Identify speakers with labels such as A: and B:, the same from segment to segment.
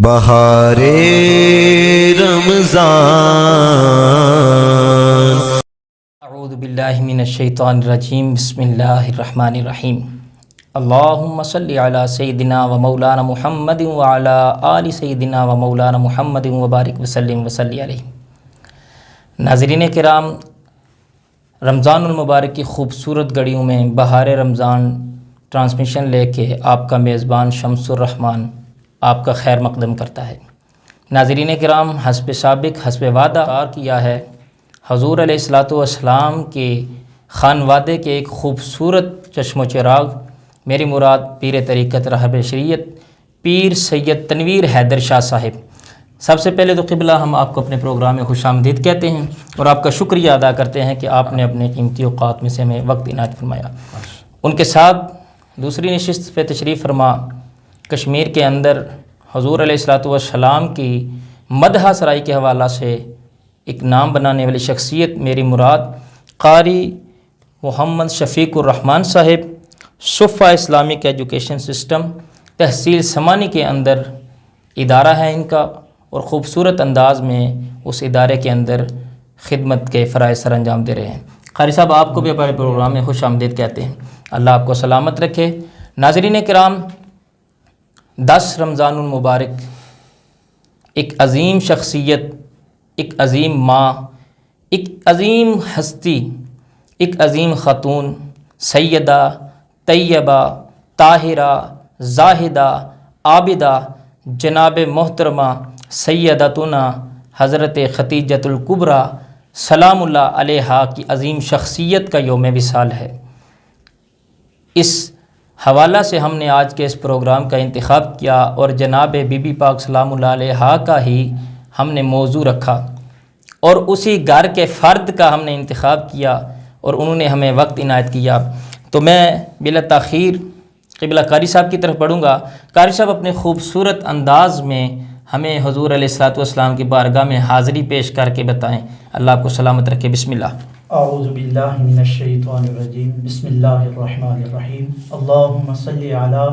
A: بہار رمضان۔
B: اعوذ باللہ من الشیطان الرجیم، بسم اللہ الرحمن الرحیم۔ اللہم صلی علی سیدنا و مولانا محمد وعلی آل سیدنا و مولانا محمد وبارک وسلم وصلی علیہ۔ ناظرین کرام، رمضان المبارک کی خوبصورت گھڑیوں میں بہار رمضان ٹرانسمیشن لے کے آپ کا میزبان شمس الرحمن آپ کا خیر مقدم کرتا ہے۔ ناظرین کرام، حسب سابق حسب وعدہ کیا ہے، حضور علیہ السلام کے خانوادے کے ایک خوبصورت چشم و چراغ، میری مراد پیر طریقت راہب شریعت پیر سید تنویر حیدر شاہ صاحب۔ سب سے پہلے تو قبلہ ہم آپ کو اپنے پروگرام میں خوش آمدید کہتے ہیں اور آپ کا شکریہ ادا کرتے ہیں کہ آپ نے اپنے قیمتی اوقات میں سے ہمیں وقت عنایت فرمایا۔ ان کے ساتھ دوسری نشست پہ تشریف فرما کشمیر کے اندر حضور علیہ السلام کی مدح سرائی کے حوالہ سے ایک نام بنانے والی شخصیت، میری مراد قاری محمد شفیق الرحمن صاحب، صفہ اسلامک ایجوکیشن سسٹم تحصیل سمانی کے اندر ادارہ ہے ان کا، اور خوبصورت انداز میں اس ادارے کے اندر خدمت کے فرائض سر انجام دے رہے ہیں۔ قاری صاحب، آپ کو بھی ہمارے پروگرام میں خوش آمدید کہتے ہیں، اللہ آپ کو سلامت رکھے۔ ناظرین کرام، 10 رمضان المبارک ایک عظیم شخصیت، ایک عظیم ماں، ایک عظیم ہستی، ایک عظیم خاتون، سیدہ طیبہ طاہرہ زاہدہ عابدہ جناب محترمہ سیدتنا حضرت خدیجۃ الکبریٰ سلام اللہ علیہا کی عظیم شخصیت کا یوم وصال ہے۔ اس حوالہ سے ہم نے آج کے اس پروگرام کا انتخاب کیا اور جناب بی بی پاک سلام اللہ علیہا کا ہی ہم نے موضوع رکھا اور اسی گھر کے فرد کا ہم نے انتخاب کیا اور انہوں نے ہمیں وقت عنایت کیا۔ تو میں بلا تاخیر قبلہ قاری صاحب کی طرف بڑھوں گا۔ قاری صاحب اپنے خوبصورت انداز میں ہمیں حضور علیہ السلام کی بارگاہ میں حاضری پیش کر کے بتائیں۔ اللہ آپ کو سلامت رکھے، بسم اللہ۔
C: اعوذ باللہ من الشیطان الرجیم، بسم اللہ الرحمن الرحیم۔ اللہم صلی علی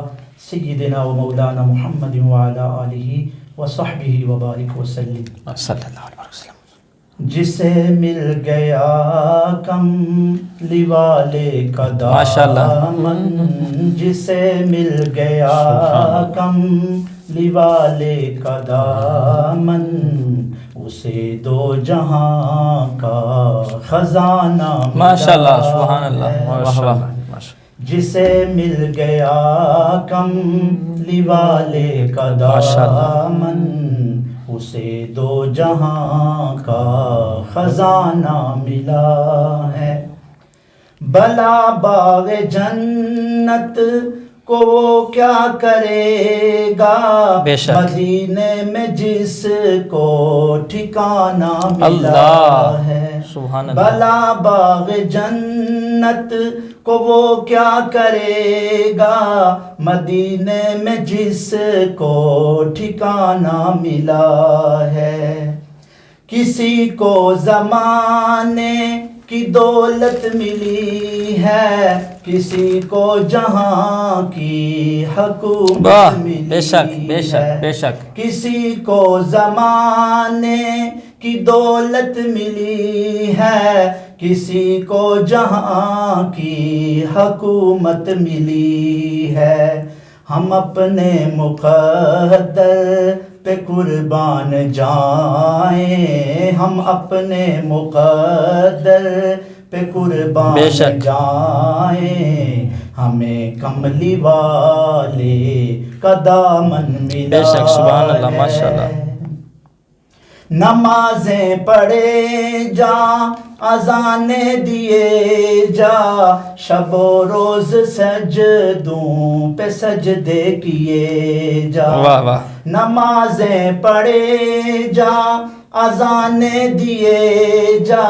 C: سیدنا و مولانا محمد وعلی آلہ وصحبہ وبارک وسلم۔
B: صلی اللہ علیہ وسلم۔
C: جسے مل گیا کملی والے کا
B: ماشاءاللہ،
C: دامن، جسے مل گیا کملی والے کا دامن، اسے دو جہاں کا خزانہ
B: ماشاءاللہ، سبحان اللہ، واہ واہ۔
C: جسے مل گیا کملی والے کا دامن، اسے دو جہاں کا خزانہ ملا ہے۔ بلا باغ جنت کو وہ کیا کرے گا،
B: بے شک،
C: مدینے میں جس کو ٹھکانہ ملا
B: اللہ
C: ہے۔
B: سبحان اللہ۔
C: بلا باغ جنت کو وہ کیا کرے گا، مدینے میں جس کو ٹھکانہ ملا ہے۔ کسی کو زمانے کی دولت ملی ہے، کسی کو جہاں کی حکومت ملی
B: بے شک بے شک
C: ہے۔
B: بے شک،
C: کسی کو زمانے کی دولت ملی ہے، کسی کو جہاں کی حکومت ملی ہے۔ ہم اپنے مقدر پہ قربان جائیں، ہم اپنے مقدر پہ قربان
B: بے شک،
C: جائیں، ہمیں کملی والے کا دامن ملا
B: بے شک، سبحان اللہ، ماشاءاللہ۔
C: ہے۔ نمازیں پڑھے جا، اذانیں دیے جا، شب و روز سجدوں پہ سجدے کیے جا۔
B: واہ واہ۔
C: نمازیں پڑھے جا، اذانیں دیے جا،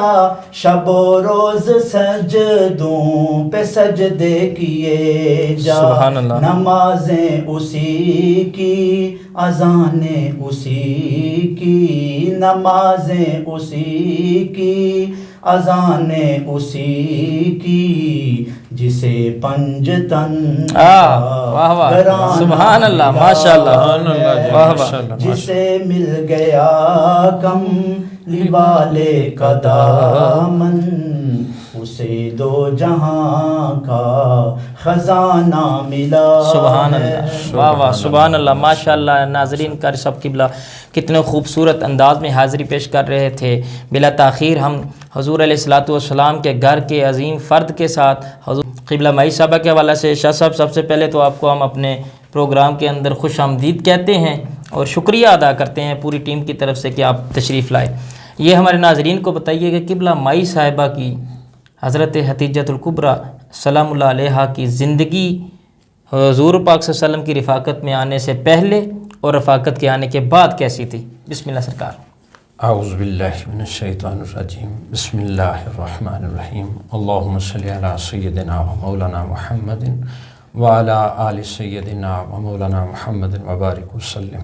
C: شب و روز سجدوں پہ سجدے کیے جا۔
B: سبحان اللہ۔
C: نمازیں اسی کی، اذانیں اسی کی، نمازیں اسی کی، اذانیں اسی کی جسے پنجتن
B: واہ واہ سبحان اللہ ماشاء اللہ واہ واہ
C: جسے مل گیا کم والے کا دامن اسے دو جہاں کا خزانہ ملا.
B: سبحان اللہ واہ واہ سبحان اللہ ماشاء اللہ. ناظرین کا سب قبلہ کتنے خوبصورت انداز میں حاضری پیش کر رہے تھے. بلا تاخیر ہم حضور علیہ الصلاۃ والسلام کے گھر کے عظیم فرد کے ساتھ حضور قبلہ مائی صاحبہ کے حوالے سے شاہ صاحب سب سے پہلے تو آپ کو ہم اپنے پروگرام کے اندر خوش آمدید کہتے ہیں اور شکریہ ادا کرتے ہیں پوری ٹیم کی طرف سے کہ آپ تشریف لائے. یہ ہمارے ناظرین کو بتائیے کہ قبلہ مائی صاحبہ کی حضرت حتیجۃ الکبریٰ سلام اللہ علیہا کی زندگی حضور پاک صلی اللہ علیہ وسلم کی رفاقت میں آنے سے پہلے اور رفاقت کے آنے کے بعد کیسی تھی؟ بسم اللہ سرکار.
A: اعوذ باللہ من الشیطان الرجیم بسم اللہ الرحمن الرحیم اللہم صلی علی سیدنا و مولانا محمد وعلی آل سیدنا و مولانا محمد وبارک وسلم.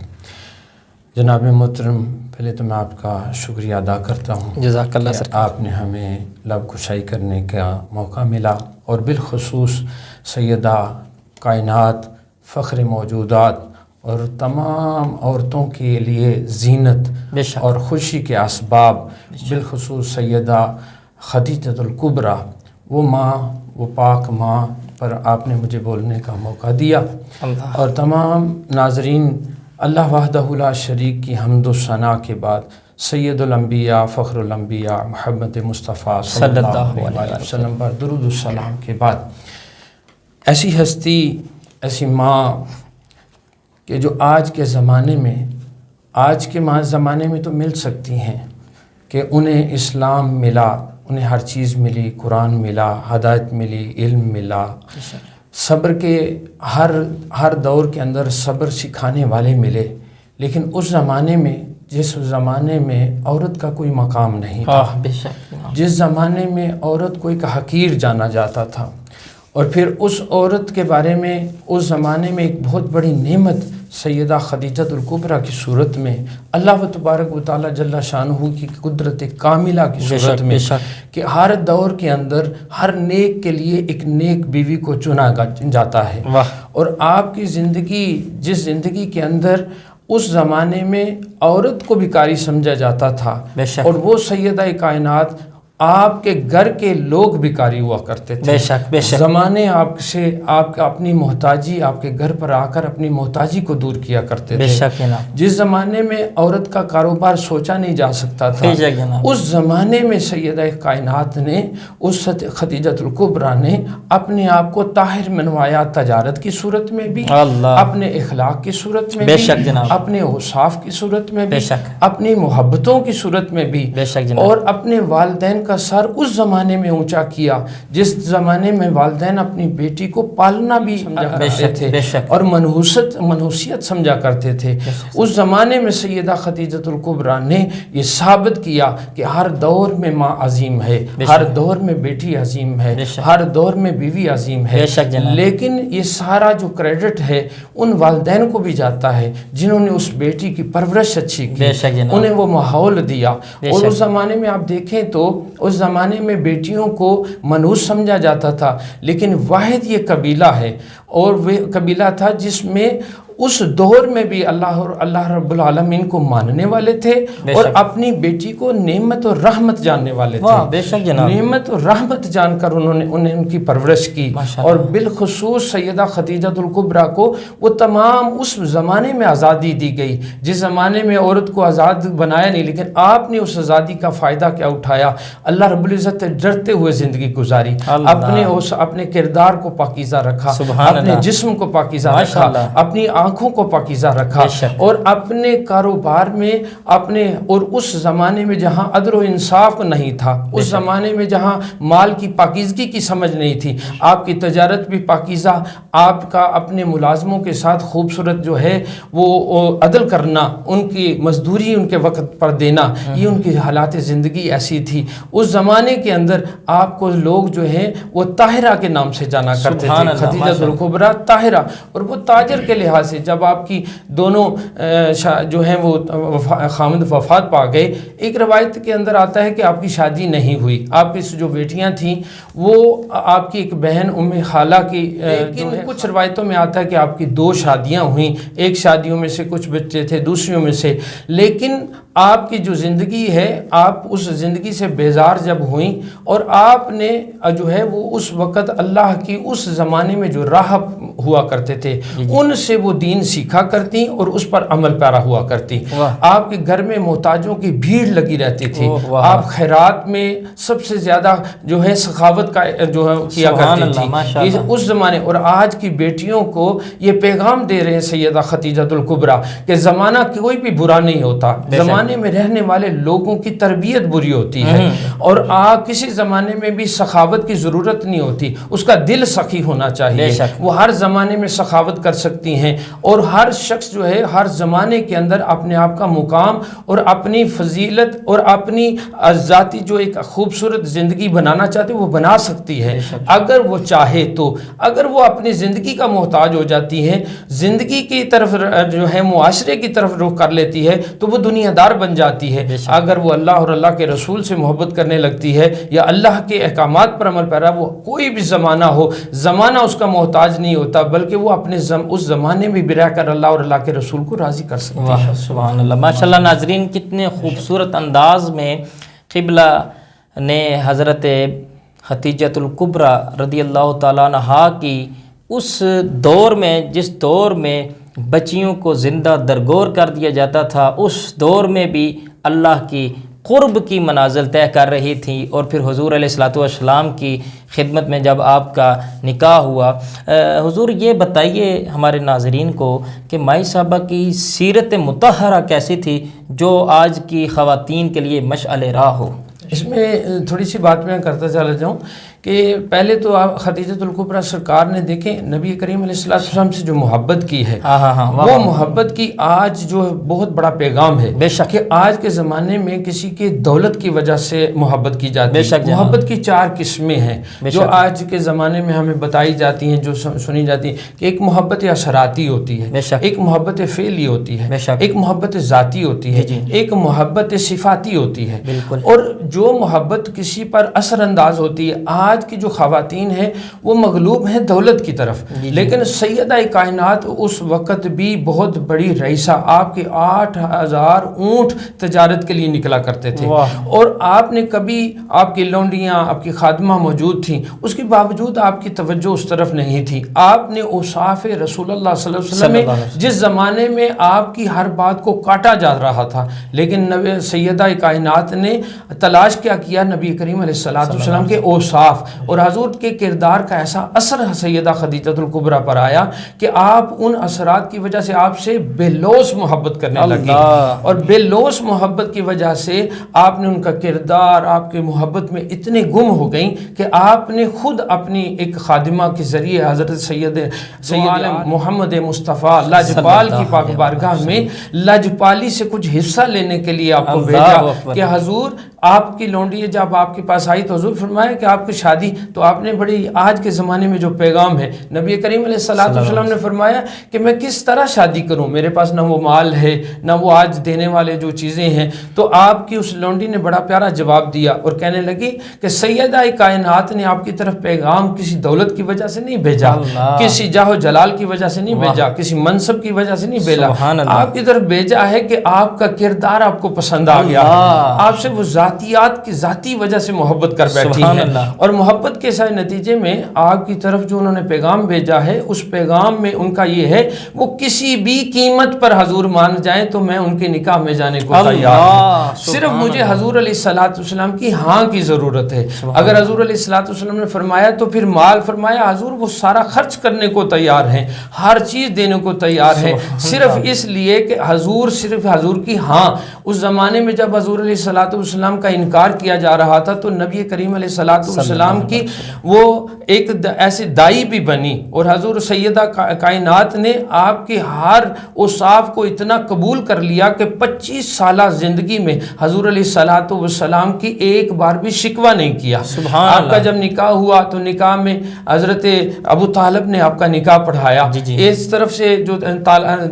A: جناب محترم، پہلے تو میں آپ کا شکریہ ادا کرتا ہوں
B: جزاک اللہ
A: کہ آپ نے ہمیں لب کشائی کرنے کا موقع ملا، اور بالخصوص سیدہ کائنات فخر موجودات اور تمام عورتوں کے لیے زینت اور خوشی کے اسباب بالخصوص سیدہ خدیجۃ الکبریٰ، وہ ماں، وہ پاک ماں پر آپ نے مجھے بولنے کا موقع دیا. اور تمام ناظرین، اللہ وحدہ لا شریک کی حمد و ثنا کے بعد سید الانبیاء فخر الانبیاء محمد مصطفیٰ صلی اللہ علیہ وسلم پر درود السلام کے بعد ایسی ہستی، ایسی ماں کہ جو آج کے زمانے میں تو مل سکتی ہیں، کہ انہیں اسلام ملا، انہیں ہر چیز ملی، قرآن ملا، ہدایت ملی، علم ملا، صبر کے ہر دور کے اندر صبر سکھانے والے ملے. لیکن اس زمانے میں، جس زمانے میں عورت کا کوئی مقام نہیں تھا، جس زمانے میں عورت کو ایک حقیر جانا جاتا تھا، اور پھر اس عورت کے بارے میں اس زمانے میں ایک بہت بڑی نعمت سیدہ خدیجۃ الکبریٰ کی صورت میں اللہ و تبارک و تعالیٰ جل شانہ کی قدرت کاملہ کی صورت میں کہ ہر دور کے اندر ہر نیک کے لیے ایک نیک بیوی کو چنا جاتا ہے. اور آپ کی زندگی، جس زندگی کے اندر اس زمانے میں عورت کو بیکاری سمجھا جاتا تھا، اور وہ سیدہ کائنات آپ کے گھر کے لوگ بیکاری ہوا کرتے تھے.
B: بے شک
A: زمانے آپ سے آپ اپنی محتاجی، آپ کے گھر پر آ کر اپنی محتاجی کو دور کیا کرتے تھے. جس زمانے میں عورت کا کاروبار سوچا نہیں جا سکتا تھا، اس زمانے میں سیدہ کائنات نے، اس خدیجۃ الکبریٰ نے اپنے آپ کو طاہر منوایا، تجارت کی صورت میں بھی، اپنے اخلاق کی صورت میں بھی، اپنے اوصاف کی صورت میں بھی، اپنی محبتوں کی صورت میں بھی، اور اپنے والدین کا سر اس زمانے میں اونچا کیا جس زمانے میں والدین اپنی بیٹی کو پالنا بھی سمجھا کرتے تھے اور منحوسیت سمجھا کرتے تھے. اس زمانے میں سیدہ خدیجۃ الکبریٰ نے یہ ثابت کیا کہ ہر دور میں ماں عظیم ہے، ہر دور میں بیٹی عظیم ہے، ہر دور میں بیوی عظیم ہے. لیکن یہ سارا جو کریڈٹ ہے ان والدین کو بھی جاتا ہے جنہوں نے اس بیٹی کی پرورش اچھی کی، انہیں وہ ماحول دیا. اور اس زمانے میں آپ دیکھیں تو اس زمانے میں بیٹیوں کو منحوس سمجھا جاتا تھا، لیکن واحد یہ قبیلہ ہے، اور وہ قبیلہ تھا جس میں اس دور میں بھی اللہ رب العالمین کو ماننے والے تھے اور اپنی بیٹی کو نعمت اور رحمت جاننے والے تھے. نعمت اور رحمت جان کر انہیں ان کی پرورش کی. اور بالخصوص سیدہ خدیجۃ الکبریٰ کو وہ تمام اس زمانے میں آزادی دی گئی جس زمانے میں عورت کو آزاد بنایا نہیں، لیکن آپ نے اس آزادی کا فائدہ کیا اٹھایا. اللہ رب العزت سے ڈرتے ہوئے زندگی گزاری، اپنے کردار کو پاکیزہ رکھا، اپنے جسم کو پاکیزہ رکھا، اپنی آنکھوں کو پاکیزہ رکھا، اور اپنے کاروبار میں اور اس زمانے میں جہاں عدل و انصاف نہیں تھا، اس زمانے میں جہاں مال کی پاکیزگی کی سمجھ نہیں تھی، آپ کی تجارت بھی پاکیزہ، آپ کا اپنے ملازموں کے ساتھ خوبصورت جو ہے وہ عدل کرنا، ان کی مزدوری ان کے وقت پر دینا، یہ ان کی حالات زندگی ایسی تھی. اس زمانے کے اندر آپ کو لوگ جو ہیں وہ طاہرہ کے نام سے جانا کرتے تھے، خدیجۃ الکبریٰ طاہرہ، اور وہ تاجر کے لحاظ سے سے جب آپ کی دونوں جو ہیں وہ خامد وفات پا گئے، ایک روایت کے اندر آتا ہے کہ آپ کی شادی نہیں ہوئی، آپ کی جو بیٹیاں تھیں وہ آپ کی ایک بہن ام خالہ کی، لیکن کچھ روایتوں میں آتا ہے کہ آپ کی 2 شادیاں ہوئیں، ایک شادیوں میں سے کچھ بچے تھے، دوسریوں میں سے، لیکن آپ کی جو زندگی ہے آپ اس زندگی سے بیزار جب ہوئیں اور آپ نے جو ہے وہ اس وقت اللہ کی اس زمانے میں جو راہب ہوا کرتے تھے ان سے وہ دین سیکھا کرتی اور اس پر عمل پیرا ہوا کرتی۔ آپ کے گھر میں محتاجوں کی بھیڑ لگی رہتی تھی، آپ خیرات میں سب سے زیادہ جو ہے سخاوت کا جو ہے کیا کرتی تھی اس زمانے۔ اور آج کی بیٹیوں کو یہ پیغام دے رہے ہیں سیدہ خدیجہ الکبریٰ کہ زمانہ کوئی بھی برا نہیں ہوتا، زمانے میں رہنے والے لوگوں کی تربیت بری ہوتی ہے، اور کسی زمانے میں بھی سخاوت کی ضرورت نہیں ہوتی، اس کا دل سخی ہونا چاہیے، وہ ہر زمانے میں سخاوت کر سکتی ہیں، اور ہر شخص جو ہے ہر زمانے کے اندر اپنے آپ کا مقام اور اپنی فضیلت اور اپنی ذاتی جو ایک خوبصورت زندگی بنانا چاہتے وہ بنا سکتی ہے اگر وہ چاہے تو۔ اگر وہ اپنی زندگی کا محتاج ہو جاتی ہے، زندگی کی طرف جو ہے معاشرے کی طرف رخ کر لیتی ہے تو وہ دنیا دار بن جاتی ہے۔ اگر وہ اللہ اور اللہ کے رسول سے محبت کرنے لگتی ہے یا اللہ کے احکامات پر عمل پیرا، وہ کوئی بھی زمانہ ہو، زمانہ اس کا محتاج نہیں ہوتا، بلکہ وہ اپنے اس زمانے میں بھی رہ کر اللہ اور اللہ کے رسول کو راضی کر سکتی ہے۔
B: سبحان اللہ، ماشاءاللہ۔ ناظرین، کتنے خوبصورت انداز میں قبلہ نے حضرت خدیجہ الکبریٰ رضی اللہ تعالیٰ عنہا کی اس دور میں، جس دور میں بچیوں کو زندہ درگور کر دیا جاتا تھا، اس دور میں بھی اللہ کی قرب کی منازل طے کر رہی تھی، اور پھر حضور علیہ الصلوۃ والسلام کی خدمت میں جب آپ کا نکاح ہوا۔ حضور یہ بتائیے ہمارے ناظرین کو کہ مائی صاحبہ کی سیرت مطہرہ کیسی تھی جو آج کی خواتین کے لیے مشعل راہ ہو؟
A: اس میں تھوڑی سی بات میں کرتا چلا جاؤں کہ پہلے تو آپ خدیجہ الکبریٰ سرکار نے دیکھیں نبی کریم علیہ السلام سے جو محبت کی ہے، وہ محبت کی آج جو بہت بڑا پیغام ہے بے شک کہ آج کے زمانے میں کسی کے دولت کی وجہ سے محبت کی جاتی ہے۔ محبت کی 4 قسمیں ہیں جو آج کے زمانے میں ہمیں بتائی جاتی ہیں، جو سنی جاتی ہیں کہ ایک محبت اثراتی ہوتی ہے، ایک محبت فعلی ہوتی ہے، ایک محبت ذاتی ہوتی ہے، ایک محبت صفاتی ہوتی ہے۔ اور جو محبت کسی پر اثر انداز ہوتی ہے، آج کی جو خواتین ہیں وہ مغلوب ہیں دولت کی طرف، لیکن سیدہ کائنات اس وقت بھی بہت بڑی رئیسہ، آپ کے 8000 اونٹ تجارت کے لیے نکلا کرتے تھے، اور آپ نے کبھی، آپ کی لونڈیاں، آپ کی خادمہ موجود تھیں، اس کے باوجود آپ کی توجہ اس طرف نہیں تھی۔ آپ نے اوصاف رسول اللہ صلی اللہ علیہ وسلم میں جس زمانے میں آپ کی ہر بات کو کاٹا جا رہا تھا، لیکن سیدہ کائنات نے تلاش کیا نبی کریم علیہ السلام کے اوصاف اور حضور کے کردار کا ایسا اثر سیدہ خدیجہ الکبریٰ پر آیا کہ آپ ان اثرات کی وجہ سے آپ سے بے لوث محبت کرنے لگی، اور بے لوث محبت کی وجہ سے آپ نے ان کا کردار آپ کے محبت میں اتنے گم ہو گئیں کہ آپ نے خود اپنی ایک خادمہ کے ذریعے حضرت سید محمد مصطفیٰ لاجپال کی پاک بارگاہ میں لاجپالی سے کچھ حصہ لینے کے لیے آپ کو بھیجا کہ حضور آپ کی لونڈی جب آپ کے پاس آئی تو حضور فرمایا کہ آپ کی شادی، تو آپ نے بڑی آج کے زمانے میں جو پیغام ہے نبی کریم علیہ السلام نے فرمایا کہ میں کس طرح شادی کروں، میرے پاس نہ وہ مال ہے نہ وہ آج دینے والے جو چیزیں ہیں، تو آپ کی اس لونڈی نے بڑا پیارا جواب دیا اور کہنے لگی کہ سیدہ کائنات نے آپ کی طرف پیغام کسی دولت کی وجہ سے نہیں بھیجا، کسی جاہ و جلال کی وجہ سے نہیں بھیجا، کسی منصب کی وجہ سے نہیں بھیجا، آپ کی طرف بھیجا ہے کہ آپ کا کردار آپ کو پسند آ گیا، آپ سے وہ ذاتیات کی ذاتی وجہ سے محبت کر بیٹھی ہے، اور محبت کے سائے نتیجے میں آپ کی طرف جو انہوں نے پیغام بھیجا ہے اس پیغام میں ان کا یہ ہے وہ کسی بھی قیمت پر حضور مان جائیں تو میں ان کے نکاح میں جانے کو تیار ہوں، صرف مجھے حضور علیہ السلام کی ہاں کی ضرورت ہے۔ اگر حضور علیہ السلام نے فرمایا تو پھر مال فرمایا، حضور وہ سارا خرچ کرنے کو تیار ہیں، ہر چیز دینے کو تیار ہے، صرف اس لیے کہ حضور صرف حضور کی ہاں۔ اس زمانے میں جب حضور علیہ السلام السلام کا انکار کیا جا رہا تھا تو نبی کریم علیہ الصلوۃ والسلام کی وہ ایک ایسے دائی بھی بنی، اور حضور سیدہ کائنات نے آپ کے ہر اوصاف کو اتنا قبول کر لیا کہ 25 سالہ زندگی میں حضور علیہ الصلوۃ والسلام کی ایک بار بھی شکوہ نہیں کیا۔ آپ کا جب نکاح ہوا تو نکاح میں حضرت ابو طالب نے آپ کا نکاح پڑھایا، اس طرف سے جو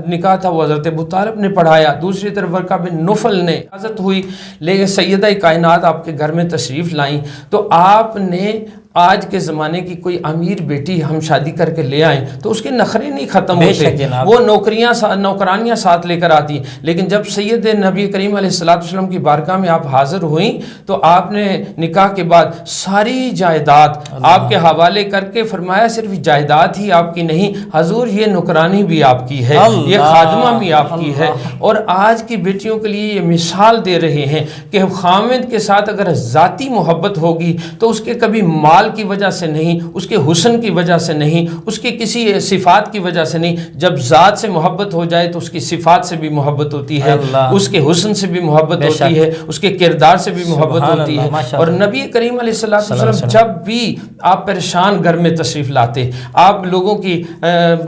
A: نکاح تھا وہ حضرت ابو طالب نے پڑھایا، دوسری طرف ورقہ بن نوفل نے اجازت ہوئی، لیکن سیدہ کائنات آپ کے گھر میں تشریف لائیں تو آپ نے آج کے زمانے کی کوئی امیر بیٹی ہم شادی کر کے لے آئیں تو اس کے نخرے نہیں ختم ہوتے، وہ نوکرانیاں ساتھ لے کر آتی، لیکن جب سید نبی کریم علیہ السلام کی بارگاہ میں آپ حاضر ہوئیں تو آپ نے نکاح کے بعد ساری جائیداد آپ کے حوالے کر کے فرمایا صرف جائیداد ہی آپ کی نہیں حضور یہ نوکرانی بھی آپ کی ہے، یہ خادمہ بھی آپ کی ہے، اور آج کی بیٹیوں کے لیے یہ مثال دے رہے ہیں کہ خامد کے ساتھ اگر ذاتی محبت ہوگی تو اس کے کبھی مال کی وجہ سے نہیں، اس کے حسن کی وجہ سے نہیں، اس کے کسی صفات کی وجہ سے نہیں، جب ذات سے محبت ہو جائے تو اس کی صفات سے بھی محبت ہوتی ہے، اس کے حسن سے بھی محبت ہوتی ہے، اس کے کردار سے بھی محبت ہوتی ہے۔ اور نبی کریم علیہ السلام جب بھی آپ پریشان گھر میں تشریف لاتے، آپ لوگوں کی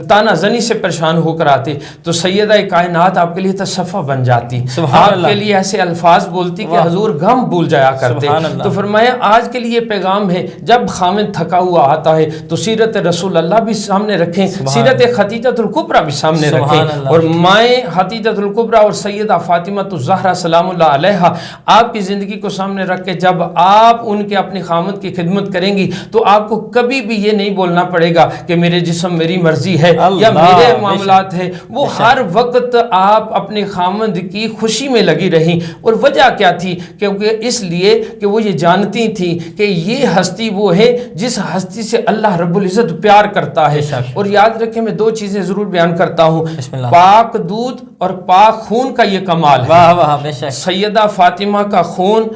A: تانا زنی سے پریشان ہو کر آتے تو سیدہ کائنات آپ کے لیے تصفہ بن جاتی، آپ کے لیے ایسے الفاظ بولتی کہ حضور غم بھول جایا کرتے۔ تو فرمایا آج کے لیے پیغام ہے جب خامد تھکا ہوا آتا ہے تو سیرت رسول اللہ بھی سامنے رکھیں، سیرت خدیجہ الکبریٰ بھی سامنے رکھیں، اور مائیں خدیجہ الکبریٰ اور سیدہ فاطمہ الزہرا سلام اللہ علیہا آپ کی زندگی کو سامنے رکھ کے جب آپ ان کے اپنے خامد کی خدمت کریں گی تو آپ کو کبھی بھی یہ نہیں بولنا پڑے گا کہ میرے جسم میری مرضی ہے یا میرے معاملات ہے، وہ ہر وقت آپ اپنے خامد کی خوشی میں لگی رہیں۔ اور وجہ کیا تھی؟ کیونکہ اس لیے کہ وہ یہ جانتی تھی کہ یہ ہستی وہ ہے جس ہستی سے اللہ رب العزت پیار کرتا ہے۔ اور یاد رکھیں میں دو چیزیں ضرور بیان کرتا ہوں، پاک دودھ اور پاک خون کا یہ کمال ہے۔ سیدہ فاطمہ کا خون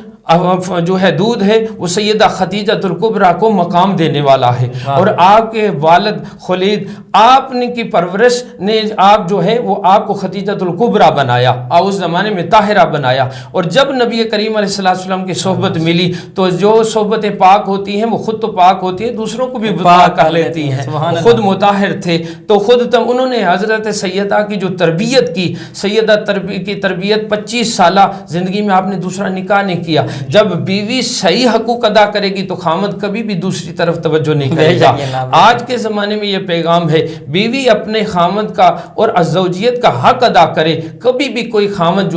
A: جو ہے دودھ ہے وہ سیدہ خدیجہ الکبریٰ کو مقام دینے والا ہے، اور آپ کے والد خلید آپ نے کی پرورش نے آپ جو ہے وہ آپ کو خدیجہ الکبریٰ بنایا اور اس زمانے میں طاہرہ بنایا، اور جب نبی کریم علیہ السلام کی صحبت ملی تو جو صحبت پاک ہوتی ہیں وہ خود تو پاک ہوتی ہے دوسروں کو بھی پاک کر لیتی ہیں، خود مطہر تھے تو خود انہوں نے حضرت سیدہ کی جو تربیت کی، سیدہ کی تربیت 25 سالہ زندگی میں آپ نے دوسرا نکاح نہیں کیا۔ جب بیوی صحیح حقوق ادا کرے گی تو خامد کبھی بھی دوسری طرف توجہ نہیں کرے گا۔ آج کے زمانے میں یہ پیغام ہے بیوی اپنے خامد کا اور الزوجیت کا حق ادا کرے، کبھی بھی کوئی خامد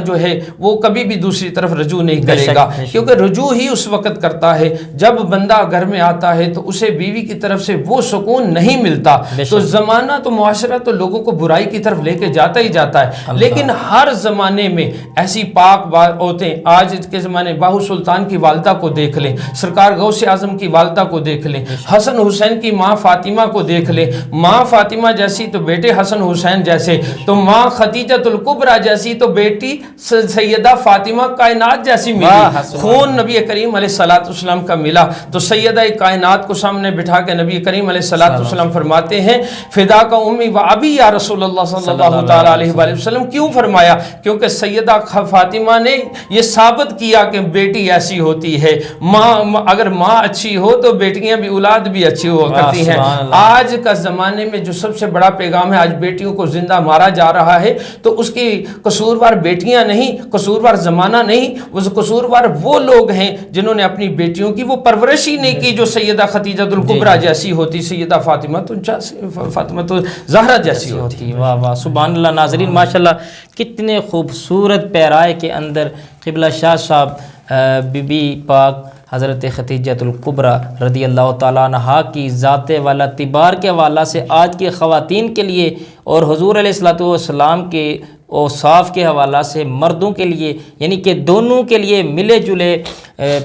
A: جو ہے وہ کبھی بھی دوسری طرف رجوع نہیں کرے گا، کیونکہ رجوع ہی اس وقت کرتا ہے جب بندہ گھر میں آتا ہے تو اسے بیوی کی طرف سے وہ سکون نہیں ملتا، تو زمانہ تو معاشرہ تو لوگوں کو برائی کی طرف لے کے جاتا ہی جاتا ہے، لیکن ہر زمانے میں ایسی پاک عورتیں، آج کے زمانے باہو سلطان کی والدہ کو دیکھ لیں، سرکار غوث اعظم کی والدہ کو دیکھ لیں، حسن حسین کی ماں فاطمہ کو دیکھ لیں، ماں فاطمہ جیسی تو بیٹے حسن حسین جیسے، تو ماں خدیجہ الکبریٰ جیسی تو بیٹی سیدہ فاطمہ کائنات جیسی ملی، خون نبی کریم علیہ السلام کا ملا، تو سیدہ کائنات کو سامنے بٹھا کے نبی کریم علیہ السلام فرماتے ہیں فدا کا امی و ابی یا رسول اللہ صلی اللہ تعالیٰ علیہ وآلہ وسلم۔ کیوں فرمایا؟ کیونکہ سیدہ فاطمہ نے یہ ثابت کیا کہ بیٹی ایسی ہوتی ہے، ماں اگر ماں اچھی ہو تو بیٹیاں بھی اولاد بھی اچھی ہوا کرتی ہیں۔ آج کا زمانے میں جو سب سے بڑا پیغام ہے، آج بیٹیوں کو زندہ مارا جا رہا ہے تو اس کی قصوروار بیٹیاں نہیں، قصوروار زمانہ نہیں، وہ قصوروار وہ لوگ ہیں جنہوں نے اپنی بیٹیوں کی وہ پرورش ہی نہیں کی جو سیدہ خدیجہ الکبریٰ جیسی ہوتی، سیدہ فاطمہ تو زہرا جیسی ہوتی۔
B: واہ واہ سبحان اللہ۔ ناظرین ماشاءاللہ کتنے خوبصورت پیرائے کے اندر قبلہ شاہ صاحب بی بی پاک حضرت خدیجہ الکبریٰ رضی اللہ تعالیٰ عنہا کی ذات والا اعتبار کے حوالہ سے آج کے خواتین کے لیے اور حضور علیہ الصلوۃ والسلام کے اوصاف کے حوالہ سے مردوں کے لیے، یعنی کہ دونوں کے لیے ملے جلے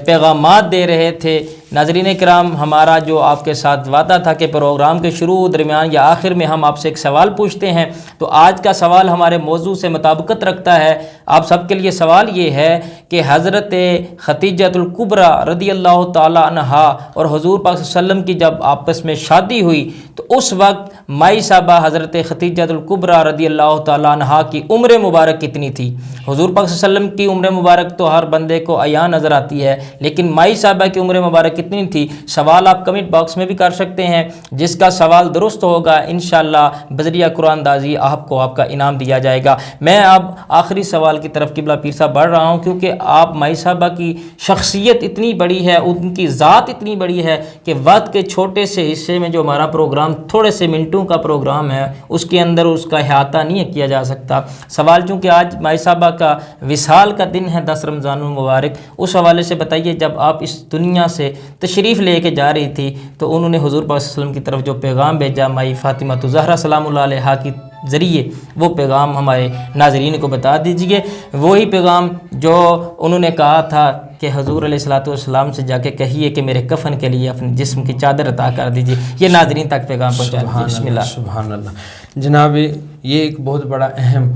B: پیغامات دے رہے تھے۔ ناظرین کرام، ہمارا جو آپ کے ساتھ وعدہ تھا کہ پروگرام کے شروع، درمیان یا آخر میں ہم آپ سے ایک سوال پوچھتے ہیں، تو آج کا سوال ہمارے موضوع سے مطابقت رکھتا ہے۔ آپ سب کے لیے سوال یہ ہے کہ حضرت خدیجہ الکبریٰ رضی اللہ تعالی عنہا اور حضور پاک صلی اللہ علیہ وسلم کی جب آپس میں شادی ہوئی تو اس وقت مائی صاحبہ حضرت خدیجۃ الکبریٰ رضی اللہ تعالیٰ عنہا کی عمر مبارک کتنی تھی؟ حضور پاک صلی اللہ علیہ وسلم کی عمر مبارک تو ہر بندے کو عیاں نظر آتی ہے، لیکن مائی صاحبہ کی عمر مبارک کتنی تھی؟ سوال آپ کمنٹ باکس میں بھی کر سکتے ہیں، جس کا سوال درست ہوگا انشاءاللہ بذریعہ قرآن دازی آپ کو آپ کا انعام دیا جائے گا۔ میں اب آخری سوال کی طرف قبلہ پیر صاحب بڑھ رہا ہوں، کیونکہ آپ مائی صاحبہ کی شخصیت اتنی بڑی ہے، ان کی ذات اتنی بڑی ہے کہ وقت کے چھوٹے سے حصے میں جو ہمارا پروگرام تھوڑے سے منٹوں کا پروگرام ہے اس کے اندر اس کا احاطہ نہیں کیا جا سکتا۔ سوال چونکہ آج مائی صاحبہ کا وصال کا دن ہے 10 رمضان المبارک، اس حوالے سے بتائیے جب آپ اس دنیا سے تشریف لے کے جا رہی تھی تو انہوں نے حضور پاک صلی اللہ علیہ وسلم کی طرف جو پیغام بھیجا مائی فاطمہ الزہرا سلام اللہ علیہا کی ذریعے، وہ پیغام ہمارے ناظرین کو بتا دیجئے۔ وہی پیغام جو انہوں نے کہا تھا کہ حضور علیہ الصلوۃ والسلام سے جا کے کہیے کہ میرے کفن کے لیے اپنے جسم کی چادر عطا کر دیجیے، یہ ناظرین تک پیغام پہنچا دیجیے۔ بسم اللہ۔
A: سبحان اللہ جناب، یہ ایک بہت بڑا اہم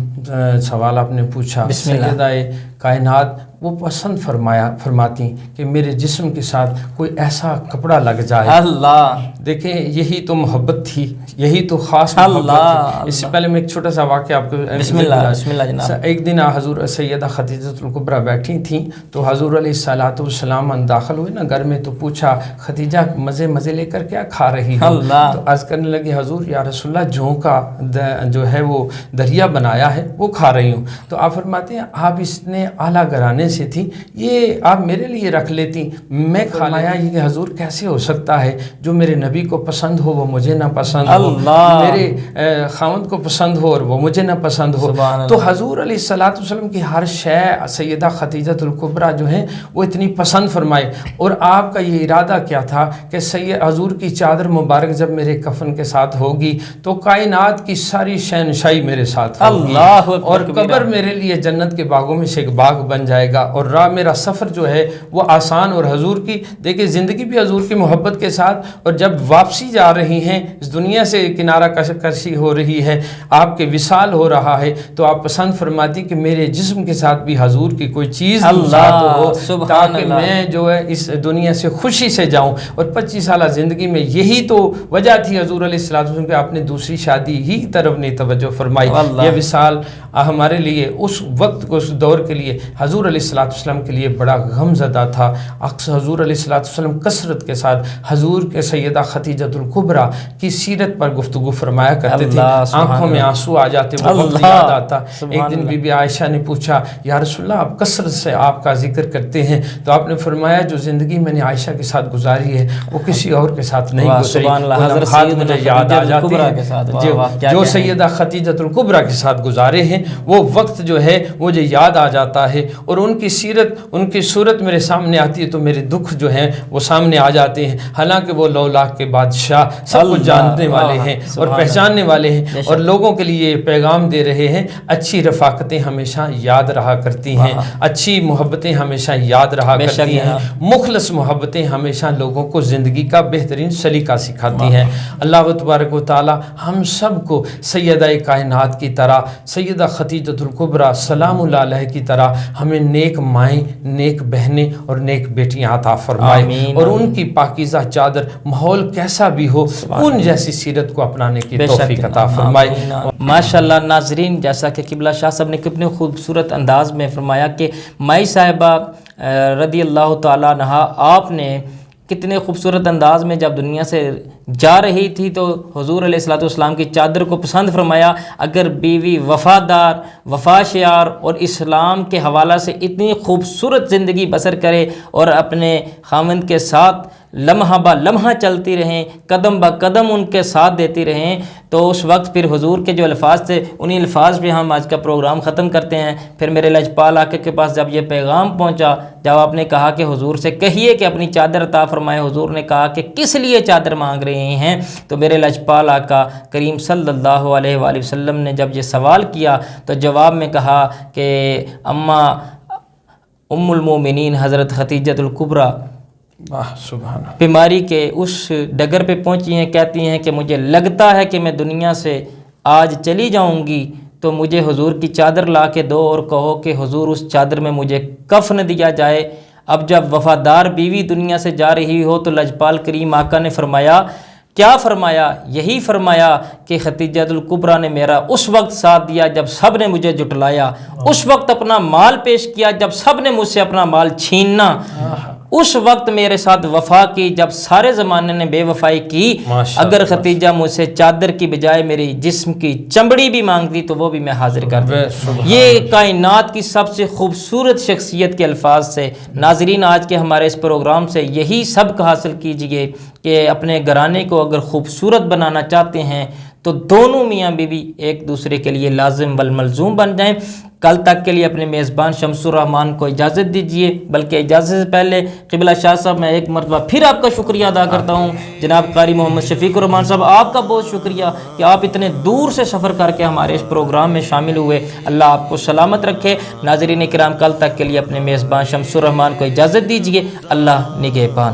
A: سوال آپ نے پوچھا۔ سیدہ کائنات وہ پسند فرماتی کہ میرے جسم کے ساتھ کوئی ایسا کپڑا لگ جائے۔
B: اللہ،
A: دیکھیں یہی تو محبت تھی، یہی تو خاص محبت تھی۔ اس سے پہلے میں ایک چھوٹا سا واقعہ آپ کو
B: بسم اللہ جناب۔
A: ایک دن حضور سیدہ خدیجۃ الکبریٰ بیٹھی تھیں تو حضور علیہ الصلوۃ والسلام داخل ہوئے نا گھر میں، تو پوچھا خدیجہ مزے لے کر کیا کھا رہی ہے؟ تو عرض کرنے لگی حضور یا رسول اللہ جوں کا جو ہے وہ دریا بنایا ہے وہ کھا رہی ہوں۔ تو آپ فرماتے ہیں آپ اتنے اعلیٰ گھرانے سے تھی، یہ آپ میرے لیے رکھ لیتی، میں کھایا یہ کہ حضور کیسے ہو سکتا ہے جو میرے نبی کو پسند ہو وہ مجھے نہ پسند ہو، میرے خاوند کو پسند ہو اور وہ مجھے نہ پسند ہو۔ تو حضور علیہ الصلوۃ والسلام کی ہر شے سیدہ خدیجۃ الکبریٰ جو ہیں وہ اتنی پسند فرمائے، اور آپ کا یہ ارادہ کیا تھا کہ حضور کی چادر مبارک جب میرے کفن کے ساتھ ہوگی تو کائنات کی ساری شہنشاہی میرے ساتھ ہوگی، اور قبر میرے لیے جنت کے باغوں میں سے ایک باغ بن جائے گا، اور راہ میرا سفر جو ہے وہ آسان، اور حضور کی دیکھیں زندگی بھی حضور کی محبت کے ساتھ، اور جب واپسی جا رہی ہیں اس دنیا سے کنارہ کشی ہو رہی ہے، آپ کے وصال ہو رہا ہے، تو آپ پسند فرماتی کہ میرے جسم کے ساتھ بھی حضور کی کوئی چیز ساتھ ہو تاکہ میں جو ہے اس دنیا سے خوشی سے جاؤں۔ اور 25 سالہ زندگی میں یہی تو وجہ تھی حضور علیہ السلام کہ آپ نے دوسری شادی ہی طرف نہیں توجہ فرمائی۔ یہ وصال ہمارے لیے اس وقت کو اس دور کے لیے حضور علیہ السلام کے لیے بڑا غم زدہ تھا۔ اکثر حضور علیہ السلام کثرت کے ساتھ حضور کے سیدہ خدیجۃ الکبریٰ کی سیرت پر گفتگو فرمایا کرتے تھے، آنکھوں میں آنسو آ جاتے، وہ وقت یاد آتا۔ ایک دن بی بی عائشہ نے پوچھا یا رسول اللہ آپ کثرت سے آپ کا ذکر کرتے ہیں، تو آپ نے فرمایا جو زندگی میں نے عائشہ کے ساتھ گزاری ہے وہ کسی اور کے ساتھ نہیں گزری، وہ لمحات مجھے یاد آ جاتے ہیں جو سیدہ خدیجۃ الکبریٰ کے ساتھ گزارے ہیں، وہ وقت جو ہے مجھے یاد آ جاتا ہے، اور ان کی سیرت ان کی صورت میرے سامنے آتی ہے تو میرے دکھ جو ہیں وہ سامنے آ جاتے ہیں، حالانکہ وہ 9 لاکھ کے بادشاہ سب کچھ جاننے والے ہیں اور پہچاننے والے ہیں، اور لوگوں کے لیے پیغام دے رہے ہیں اچھی رفاقتیں ہمیشہ یاد رہا کرتی ہیں، اچھی محبتیں ہمیشہ یاد رہا کرتی ہیں، مخلص محبتیں ہمیشہ لوگوں کو زندگی کا بہترین سلیقہ سکھاتی ہیں۔ اللہ تبارک و تعالی ہم سب کو سیدہ کائنات کی طرح، سیدہ خدیجۃ الکبریٰ سلام اللہ علیہ کی طرح ہمیں نیک مائیں، نیک بہنیں اور نیک بیٹیاں عطا فرمائے، اور ان کی پاکیزہ چادر ماحول کیسا بھی ہو ان جیسی سیرت کو اپنانے کی توفیق عطا فرمائے۔
B: ماشاءاللہ ناظرین، جیسا کہ قبلہ شاہ صاحب نے کتنے خوبصورت انداز میں فرمایا کہ مائی صاحبہ رضی اللہ تعالیٰ عنہا آپ نے کتنے خوبصورت انداز میں جب دنیا سے جا رہی تھی تو حضور علیہ الصلوۃ والسلام کی چادر کو پسند فرمایا۔ اگر بیوی وفادار، وفاشیار اور اسلام کے حوالہ سے اتنی خوبصورت زندگی بسر کرے اور اپنے خاوند کے ساتھ لمحہ با لمحہ چلتی رہیں، قدم با قدم ان کے ساتھ دیتی رہیں، تو اس وقت پھر حضور کے جو الفاظ تھے انہی الفاظ پہ ہم آج کا پروگرام ختم کرتے ہیں۔ پھر میرے لجپال آقا کے پاس جب یہ پیغام پہنچا، جب آپ نے کہا کہ حضور سے کہیے کہ اپنی چادر عطا فرمائے، حضور نے کہا کہ کس لیے چادر مانگ رہے ہیں، تو میرے لجپال آقا کریم صلی اللہ علیہ وآلہ وسلم نے جب یہ سوال کیا تو جواب میں کہا کہ اماں ام المومنین حضرت خدیجۃ الکبریٰ بیماری کے اس ڈگر پہ پہنچی ہیں، کہتی ہیں کہ مجھے لگتا ہے کہ میں دنیا سے آج چلی جاؤں گی، تو مجھے حضور کی چادر لا کے دو اور کہو کہ حضور اس چادر میں مجھے کفن دیا جائے۔ اب جب وفادار بیوی دنیا سے جا رہی ہو تو لجپال کریم آقا نے فرمایا کیا فرمایا؟ یہی فرمایا کہ خدیجہ الکبریٰ نے میرا اس وقت ساتھ دیا جب سب نے مجھے جھٹلایا، اس وقت اپنا مال پیش کیا جب سب نے مجھ سے اپنا مال چھیننا، اس وقت میرے ساتھ وفا کی جب سارے زمانے نے بے وفائی کی۔ اگر خدیجہ مجھ سے چادر کی بجائے میری جسم کی چمڑی بھی مانگتی تو وہ بھی میں حاضر کر دوں۔ یہ کائنات کی سب سے خوبصورت شخصیت کے الفاظ سے ناظرین آج کے ہمارے اس پروگرام سے یہی سبق حاصل کیجئے کہ اپنے گھرانے کو اگر خوبصورت بنانا چاہتے ہیں تو دونوں میاں بیوی ایک دوسرے کے لیے لازم والملزوم بن جائیں۔ کل تک کے لیے اپنے میزبان شمس الرحمان کو اجازت دیجیے، بلکہ اجازت سے پہلے قبلہ شاہ صاحب میں ایک مرتبہ پھر آپ کا شکریہ ادا کرتا ہوں۔ جناب قاری محمد شفیق الرحمان صاحب، آپ کا بہت شکریہ کہ آپ اتنے دور سے سفر کر کے ہمارے اس پروگرام میں شامل ہوئے۔ اللہ آپ کو سلامت رکھے۔ ناظرین کرام، کل تک کے لیے اپنے میزبان شمس الرحمان کو اجازت دیجیے۔ اللہ نگہبان۔